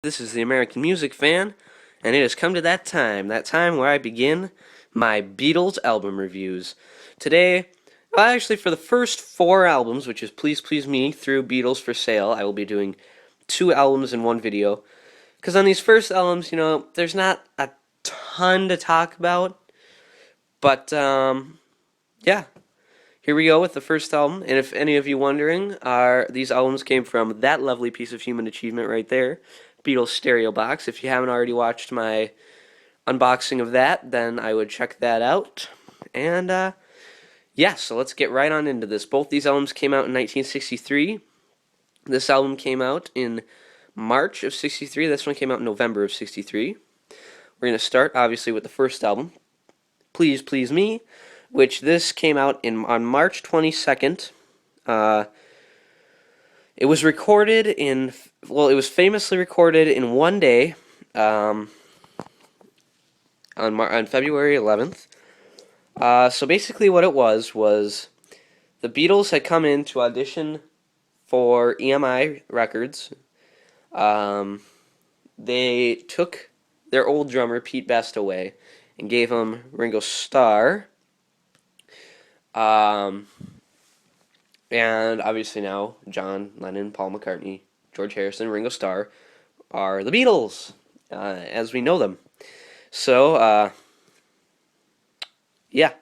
This is the American Music Fan, and it has come to that time where I begin my Beatles album reviews. Today, well, actually, for the first four albums, which is Please Please Me through Beatles for Sale, I will be doing two albums in one video. Because on these first albums, there's not a ton to talk about, but yeah, here we go with the first album. And if any of you wondering, these albums came from that lovely piece of human achievement right there, Beatles Stereo Box. If you haven't already watched my unboxing of that, then I would check that out. And yeah, so let's get right on into this. Both these albums came out in 1963. This album came out in March of 63. This one came out in November of 63. We're going to start, obviously, with the first album, Please Please Me, which this came out on March 22nd. It was recorded it was famously recorded in one day, on February 11th. So basically what it was the Beatles had come in to audition for EMI Records. They took their old drummer, Pete Best, away and gave him Ringo Starr. And obviously now John Lennon, Paul McCartney, George Harrison, Ringo Starr are the Beatles, as we know them. So, yeah.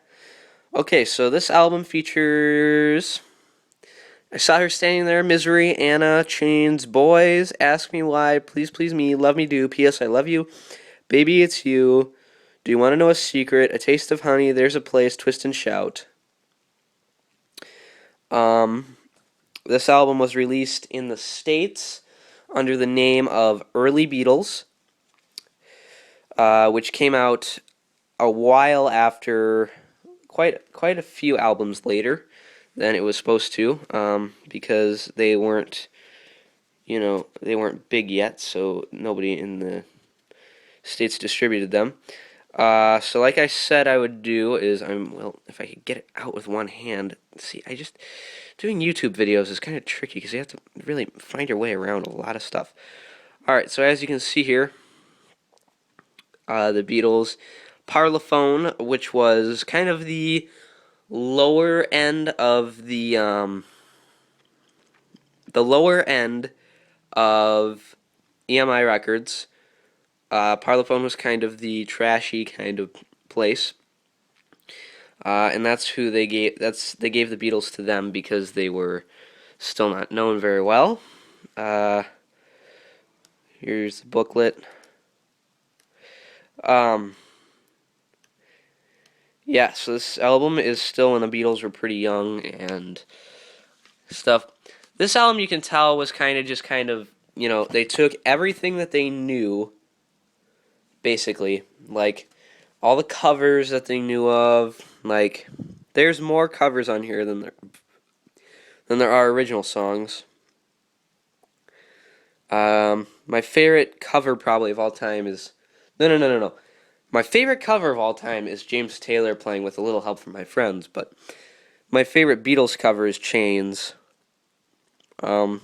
Okay, so this album features I Saw Her Standing There, Misery, Anna, Chains, Boys, Ask Me Why, Please Please Me, Love Me Do, P.S. I Love You, Baby It's You, Do You Want to Know a Secret, A Taste of Honey, There's a Place, Twist and Shout. This album was released in the States under the name of Early Beatles, which came out a while after, quite a few albums later than it was supposed to, because they weren't big yet, so nobody in the States distributed them. So like I said I would do is, if I could get it out with one hand. See, doing YouTube videos is kind of tricky because you have to really find your way around a lot of stuff. Alright, so as you can see here, the Beatles, Parlophone, which was kind of the lower end of the lower end of EMI Records. Parlophone was kind of the trashy kind of place, and that's who they gave. They gave the Beatles to them because they were still not known very well. Here's the booklet. Yeah, so this album is still when the Beatles were pretty young and stuff. This album, you can tell, was kind of, they took everything that they knew, basically, like all the covers that they knew of. Like, there's more covers on here than there are original songs. My favorite cover probably of all time is no. My favorite cover of all time is James Taylor playing With a Little Help from My Friends, but my favorite Beatles cover is Chains. The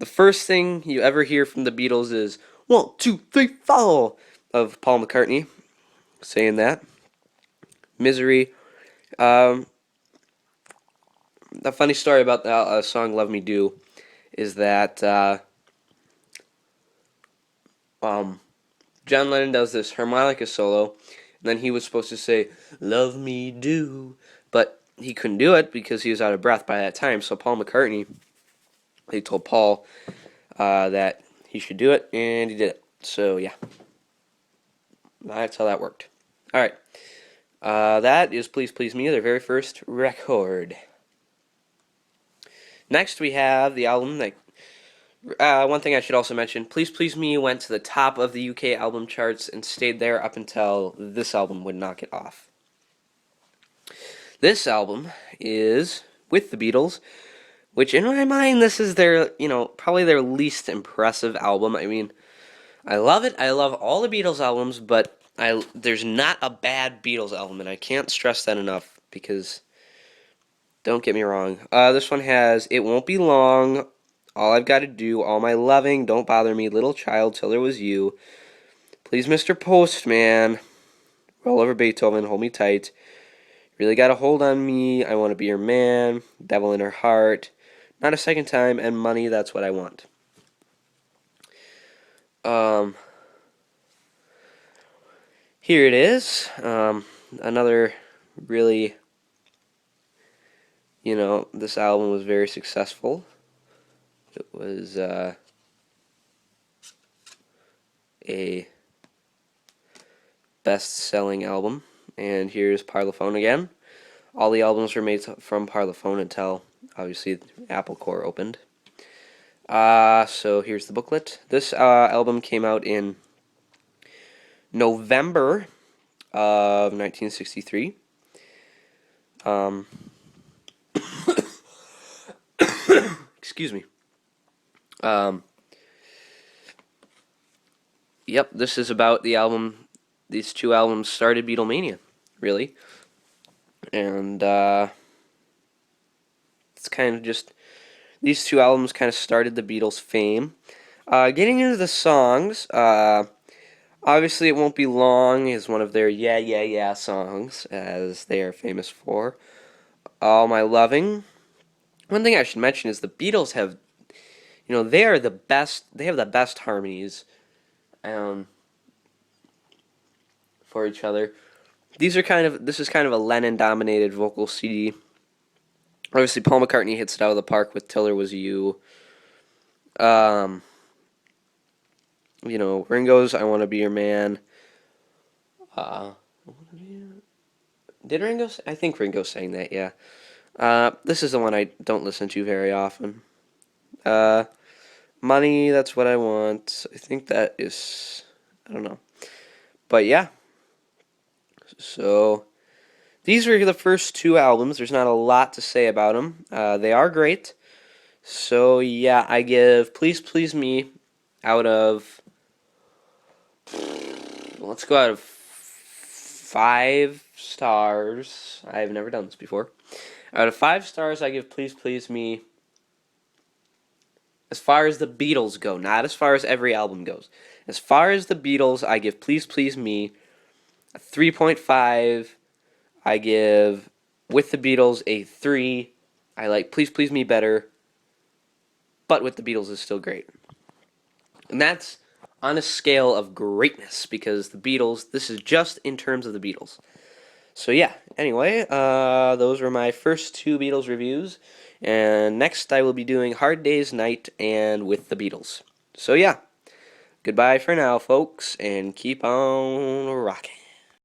first thing you ever hear from the Beatles is 1, 2, 3, 4 of Paul McCartney saying that. Misery. The funny story about the song Love Me Do is that John Lennon does this harmonica solo, and then he was supposed to say, Love Me Do, but he couldn't do it because he was out of breath by that time, so Paul McCartney, they told Paul that he should do it, and he did it. So, yeah. That's how that worked. Alright. That is Please Please Me, their very first record. Next, we have the album that... one thing I should also mention, Please Please Me went to the top of the UK album charts and stayed there up until this album would knock it off. This album is with the Beatles, which in my mind, this is their, probably their least impressive album. I mean, I love it. I love all the Beatles albums, but there's not a bad Beatles album, and I can't stress that enough because, don't get me wrong, this one has It Won't Be Long, All I've got to do, all my loving, don't bother me, little child, till there was you. Please, Mr. Postman, roll over Beethoven, hold me tight. Really got a hold on me, I want to be your man, devil in her heart. Not a second time, and money, that's what I want. Here it is. Another really, this album was very successful. It was a best-selling album. And here's Parlophone again. All the albums were made from Parlophone until, obviously, Apple Corps opened. So here's the booklet. This album came out in November of 1963. Excuse me. Yep, this is about the album. These two albums started Beatlemania, really. And it's kind of just, these two albums kind of started the Beatles' fame. Getting into the songs, obviously it won't be long is one of their Yeah, Yeah, Yeah songs, as they are famous for. All My Loving. One thing I should mention is the Beatles have, they are the best, they have the best harmonies for each other. This is kind of a Lennon-dominated vocal CD. Obviously, Paul McCartney hits it out of the park with Till There Was You. Ringo's I Want to Be Your Man. Did Ringo? I think Ringo sang that, yeah. This is the one I don't listen to very often. Money, That's What I Want. I think that is, I don't know. But yeah. So, these were the first two albums. There's not a lot to say about them. They are great. So, yeah, I give Please Please Me out of, let's go out of 5 stars. I've never done this before. Out of 5 stars, I give Please Please Me, as far as the Beatles go, not as far as every album goes. As far as the Beatles, I give Please Please Me a 3.5. I give With the Beatles a 3. I like Please Please Me better, but With the Beatles is still great. And that's on a scale of greatness, because the Beatles, this is just in terms of the Beatles. So yeah, anyway, those were my first 2 Beatles reviews. And next I will be doing Hard Day's Night and With the Beatles. So yeah, goodbye for now, folks, and keep on rocking.